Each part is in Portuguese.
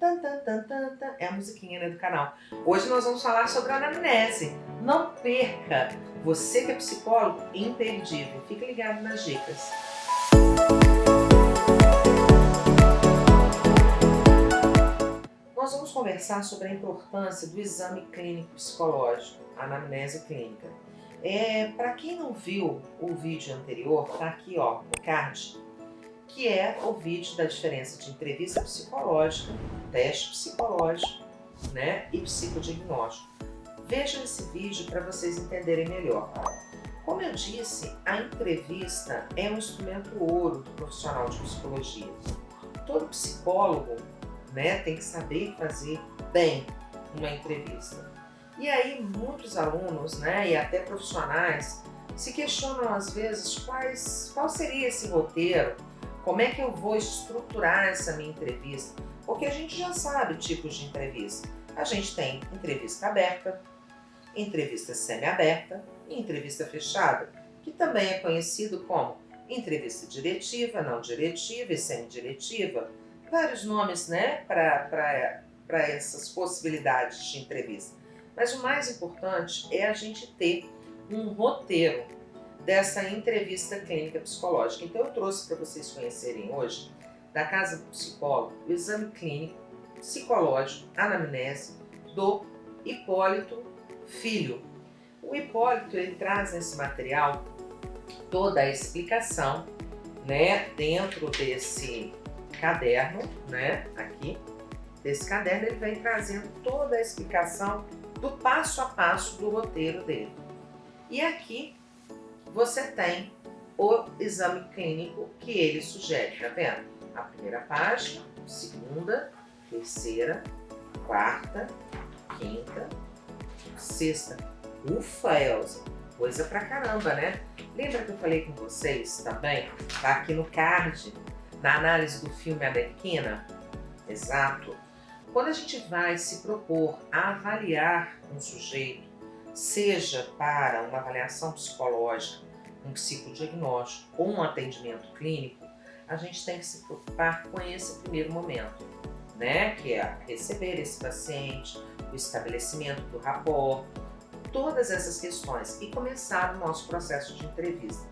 Tan, tan, tan, tan, tan. É a musiquinha, né, do canal. Hoje nós vamos falar sobre a anamnese. Não perca! Você que é psicólogo, imperdível. Fique ligado nas dicas. Nós vamos conversar sobre a importância do exame clínico psicológico, a anamnese clínica. Para quem não viu o vídeo anterior, tá aqui ó, no card, que é o vídeo da diferença de entrevista psicológica, teste psicológico, né, e psicodiagnóstico. Vejam esse vídeo para vocês entenderem melhor. Como eu disse, a entrevista é um instrumento ouro do profissional de psicologia. Todo psicólogo, né, tem que saber fazer bem uma entrevista. E aí muitos alunos, né, e até profissionais se questionam às vezes qual seria esse roteiro, como é que eu vou estruturar essa minha entrevista, porque a gente já sabe tipos de entrevista. A gente tem entrevista aberta, entrevista semi-aberta e entrevista fechada, que também é conhecido como entrevista diretiva, não diretiva e semi-diretiva. Vários nomes, né, para essas possibilidades de entrevista. Mas o mais importante é a gente ter um roteiro dessa entrevista clínica psicológica. Então eu trouxe para vocês conhecerem hoje, da Casa do Psicólogo, o exame clínico psicológico, anamnese, do Hipólito Filho. O Hipólito, ele traz nesse material toda a explicação, né, dentro desse caderno, né, aqui, desse caderno ele vem trazendo toda a explicação do passo a passo do roteiro dele. E aqui você tem o exame clínico que ele sugere, tá vendo? A primeira página, segunda, terceira, quarta, quinta, sexta. Ufa, Elza, coisa pra caramba, né? Lembra que eu falei com vocês também? Tá aqui no card, na análise do filme Arlequina? Exato. Quando a gente vai se propor a avaliar um sujeito, seja para uma avaliação psicológica, um psicodiagnóstico ou um atendimento clínico, a gente tem que se preocupar com esse primeiro momento, né? Que é receber esse paciente, o estabelecimento do rapport, todas essas questões e começar o nosso processo de entrevista.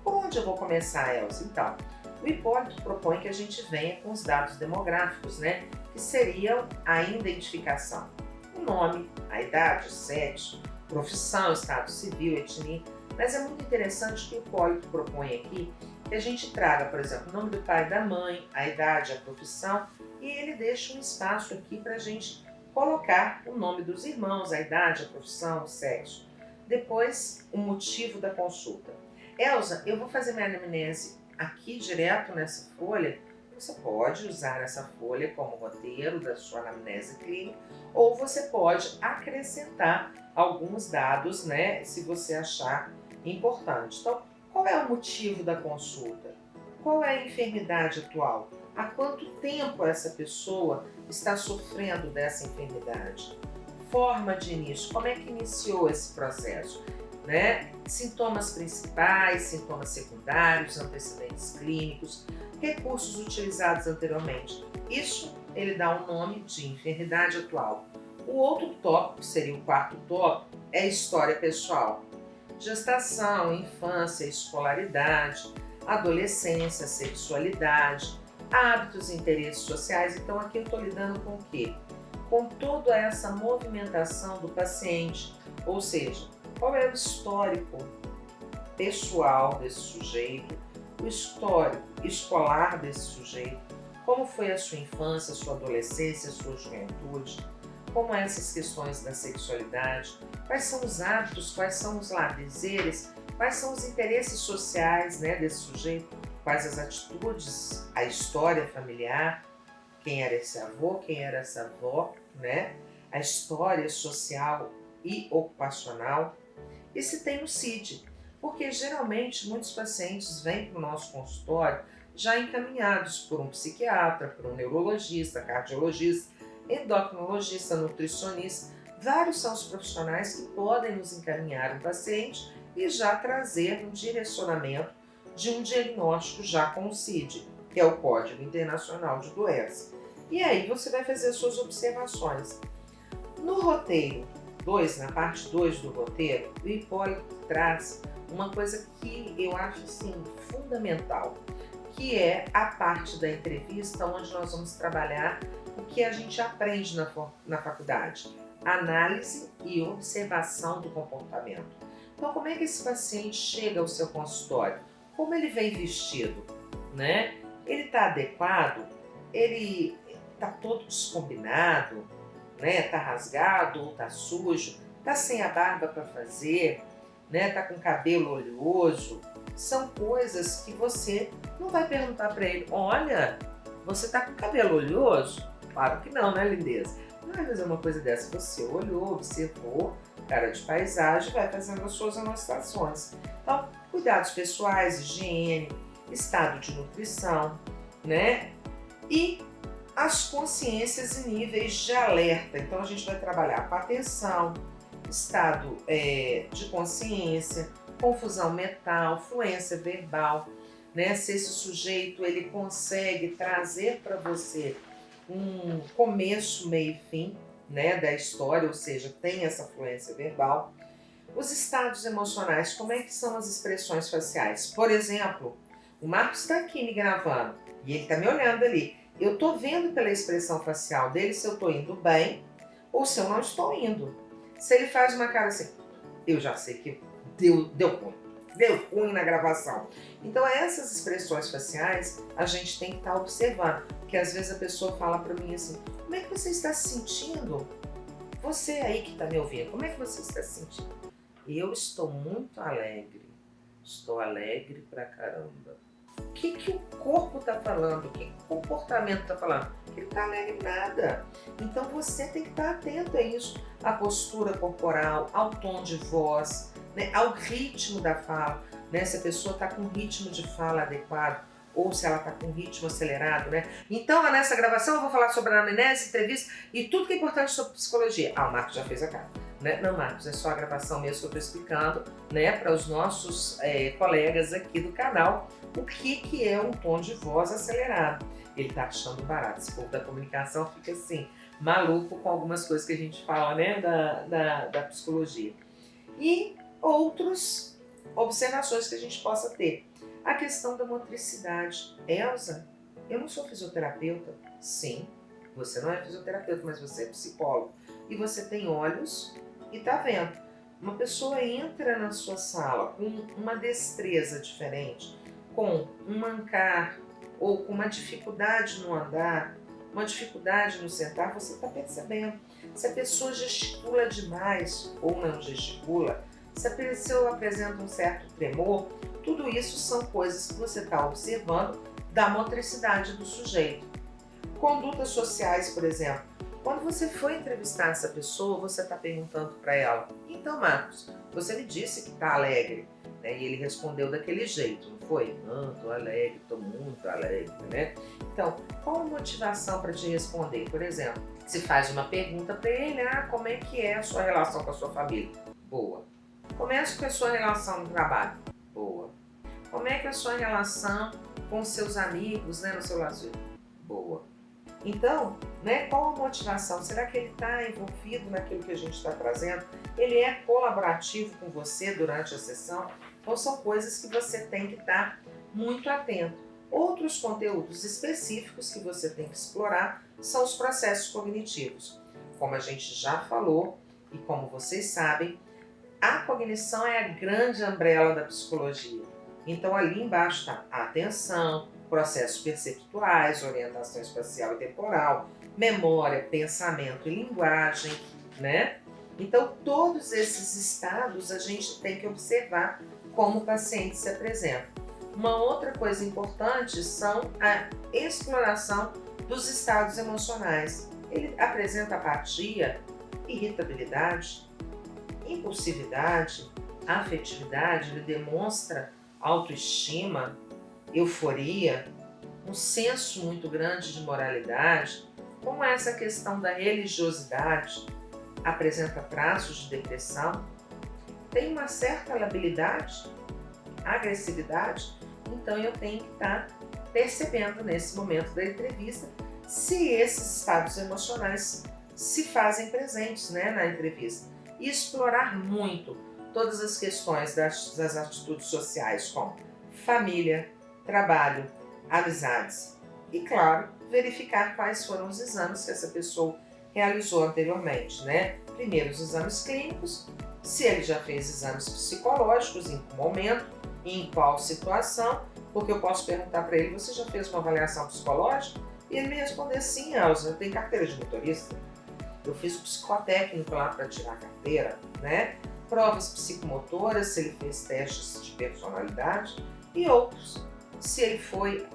Por onde eu vou começar, Elza? Então, o Hipólito propõe que a gente venha com os dados demográficos, né? Que seriam a identificação. O nome, a idade, o sexo, profissão, estado civil, etnia. Mas é muito interessante que o Hipólito propõe aqui que a gente traga, por exemplo, o nome do pai e da mãe, a idade, a profissão, e ele deixa um espaço aqui para a gente colocar o nome dos irmãos, a idade, a profissão, o sexo. Depois, o motivo da consulta. Elza, eu vou fazer minha anamnese aqui direto nessa folha. Você pode usar essa folha como roteiro da sua anamnese clínica ou você pode acrescentar alguns dados, né, se você achar importante. Então, qual é o motivo da consulta? Qual é a enfermidade atual? Há quanto tempo essa pessoa está sofrendo dessa enfermidade? Forma de início, como é que iniciou esse processo? Né? Sintomas principais, sintomas secundários, antecedentes clínicos, recursos utilizados anteriormente. Isso ele dá o nome de enfermidade atual. O outro tópico, seria o quarto tópico, é a história pessoal. Gestação, infância, escolaridade, adolescência, sexualidade, hábitos e interesses sociais. Então aqui eu estou lidando com o quê? Com toda essa movimentação do paciente, ou seja, qual é o histórico pessoal desse sujeito, o histórico escolar desse sujeito, como foi a sua infância, a sua adolescência, a sua juventude, como essas questões da sexualidade, quais são os hábitos, quais são os lazeres, quais são os interesses sociais, né, desse sujeito, quais as atitudes, a história familiar, quem era esse avô, quem era essa avó, né, a história social e ocupacional, e se tem o CID, porque geralmente muitos pacientes vêm para o nosso consultório já encaminhados por um psiquiatra, por um neurologista, cardiologista, endocrinologista, nutricionista. Vários são os profissionais que podem nos encaminhar um paciente e já trazer um direcionamento de um diagnóstico já com o CID, que é o Código Internacional de Doença. E aí você vai fazer as suas observações. No roteiro 2, na parte 2 do roteiro, o Hipólito traz uma coisa que eu acho assim, fundamental, que é a parte da entrevista onde nós vamos trabalhar o que a gente aprende na faculdade, análise e observação do comportamento. Então, como é que esse paciente chega ao seu consultório? Como ele vem vestido, né? Ele está adequado? Ele está todo descombinado, né? Está rasgado ou está sujo? Está sem a barba para fazer, né? Está com cabelo oleoso? São coisas que você não vai perguntar para ele, olha, você está com cabelo oleoso? Claro que não, né, lindeza? Não vai fazer uma coisa dessa. Você olhou, observou, cara de paisagem, vai fazendo as suas anotações. Então, cuidados pessoais, higiene, estado de nutrição, né? E as consciências e níveis de alerta. Então, a gente vai trabalhar com atenção, estado de consciência, confusão mental, fluência verbal, né? Se esse sujeito ele consegue trazer para você um começo, meio e fim, né, da história, ou seja, tem essa fluência verbal. Os estados emocionais, como é que são as expressões faciais? Por exemplo, o Marcos está aqui me gravando e ele está me olhando ali. Eu estou vendo pela expressão facial dele se eu estou indo bem ou se eu não estou indo. Se ele faz uma cara assim, eu já sei que deu ruim na gravação. Então essas expressões faciais a gente tem que estar observando, porque às vezes a pessoa fala para mim assim, como é que você está se sentindo? Você aí que está me ouvindo, como é que você está se sentindo? Eu estou muito alegre, estou alegre pra caramba. O que o corpo está falando? O que o comportamento está falando? Ele não está alegre nada. Então você tem que estar atento a isso, à postura corporal, ao tom de voz, né, ao ritmo da fala, né, se a pessoa está com um ritmo de fala adequado ou se ela está com um ritmo acelerado, né? Então, nessa gravação eu vou falar sobre a anamnese, entrevista e tudo que é importante sobre psicologia. Ah, o Marcos já fez a cara. Né? Não, Marcos, é só a gravação mesmo que eu estou explicando, né, para os nossos colegas aqui do canal o que é um tom de voz acelerado. Ele está achando barato. Esse povo da comunicação fica assim, maluco com algumas coisas que a gente fala, né, da psicologia. E outras observações que a gente possa ter. A questão da motricidade. Elza, eu não sou fisioterapeuta? Sim, você não é fisioterapeuta, mas você é psicólogo. E você tem olhos e tá vendo. Uma pessoa entra na sua sala com uma destreza diferente, com um mancar ou com uma dificuldade no andar, uma dificuldade no sentar, você está percebendo. Se a pessoa gesticula demais ou não gesticula, se a pessoa apresenta um certo tremor, tudo isso são coisas que você está observando da motricidade do sujeito. Condutas sociais, por exemplo. Quando você foi entrevistar essa pessoa, você está perguntando para ela, então Marcos, você me disse que está alegre, né? E ele respondeu daquele jeito, não foi? Não, estou alegre, estou muito alegre, né? Então, qual a motivação para te responder? Por exemplo, se faz uma pergunta para ele, como é que é a sua relação com a sua família? Boa. Como é que é a sua relação no trabalho? Boa. Como é que é a sua relação com seus amigos, né, no seu lazer? Boa. Então, né, qual a motivação? Será que ele está envolvido naquilo que a gente está trazendo? Ele é colaborativo com você durante a sessão? Então, são coisas que você tem que estar muito atento. Outros conteúdos específicos que você tem que explorar são os processos cognitivos. Como a gente já falou e como vocês sabem, a cognição é a grande umbrella da psicologia. Então, ali embaixo está a atenção, processos perceptuais, orientação espacial e temporal, memória, pensamento e linguagem, né? Então, todos esses estados a gente tem que observar como o paciente se apresenta. Uma outra coisa importante são a exploração dos estados emocionais. Ele apresenta apatia, irritabilidade, impulsividade, afetividade, ele demonstra autoestima, euforia, um senso muito grande de moralidade, como essa questão da religiosidade, apresenta traços de depressão, tem uma certa labilidade, agressividade, então eu tenho que estar percebendo nesse momento da entrevista se esses estados emocionais se fazem presentes, né, na entrevista. E explorar muito todas as questões das atitudes sociais, como família, trabalho, amizades. E, claro, verificar quais foram os exames que essa pessoa realizou anteriormente, né? Primeiro, os exames clínicos, se ele já fez exames psicológicos, em que momento, em qual situação, porque eu posso perguntar para ele, você já fez uma avaliação psicológica? E ele me responder, sim, Elza, eu tenho carteira de motorista, eu fiz o psicotécnico lá para tirar a carteira, né? Provas psicomotoras, se ele fez testes de personalidade e outros. Se ele foi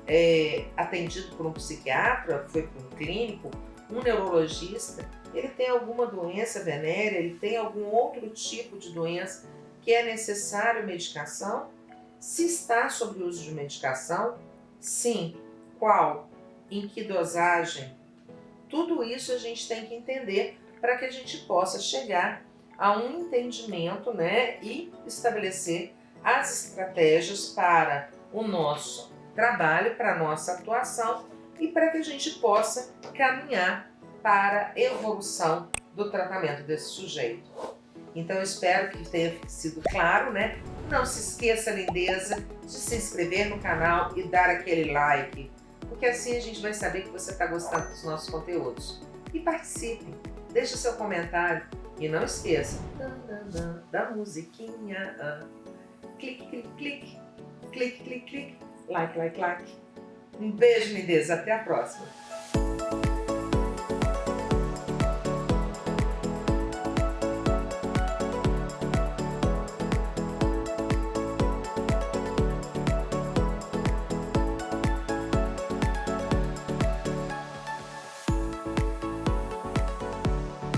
atendido por um psiquiatra, foi por um clínico, um neurologista, ele tem alguma doença venérea, ele tem algum outro tipo de doença que é necessário medicação? Se está sob o uso de medicação, sim, qual? Em que dosagem? Tudo isso a gente tem que entender para que a gente possa chegar a um entendimento, né, e estabelecer as estratégias para o nosso trabalho, para a nossa atuação e para que a gente possa caminhar para a evolução do tratamento desse sujeito. Então eu espero que tenha sido claro, né? Não se esqueça, lindeza, de se inscrever no canal e dar aquele like, porque assim a gente vai saber que você está gostando dos nossos conteúdos. E participe, deixe seu comentário e não esqueça da musiquinha. Clique, clique, clique, clique, clique, clique, like, like, like. Um beijo, lindeza, até a próxima.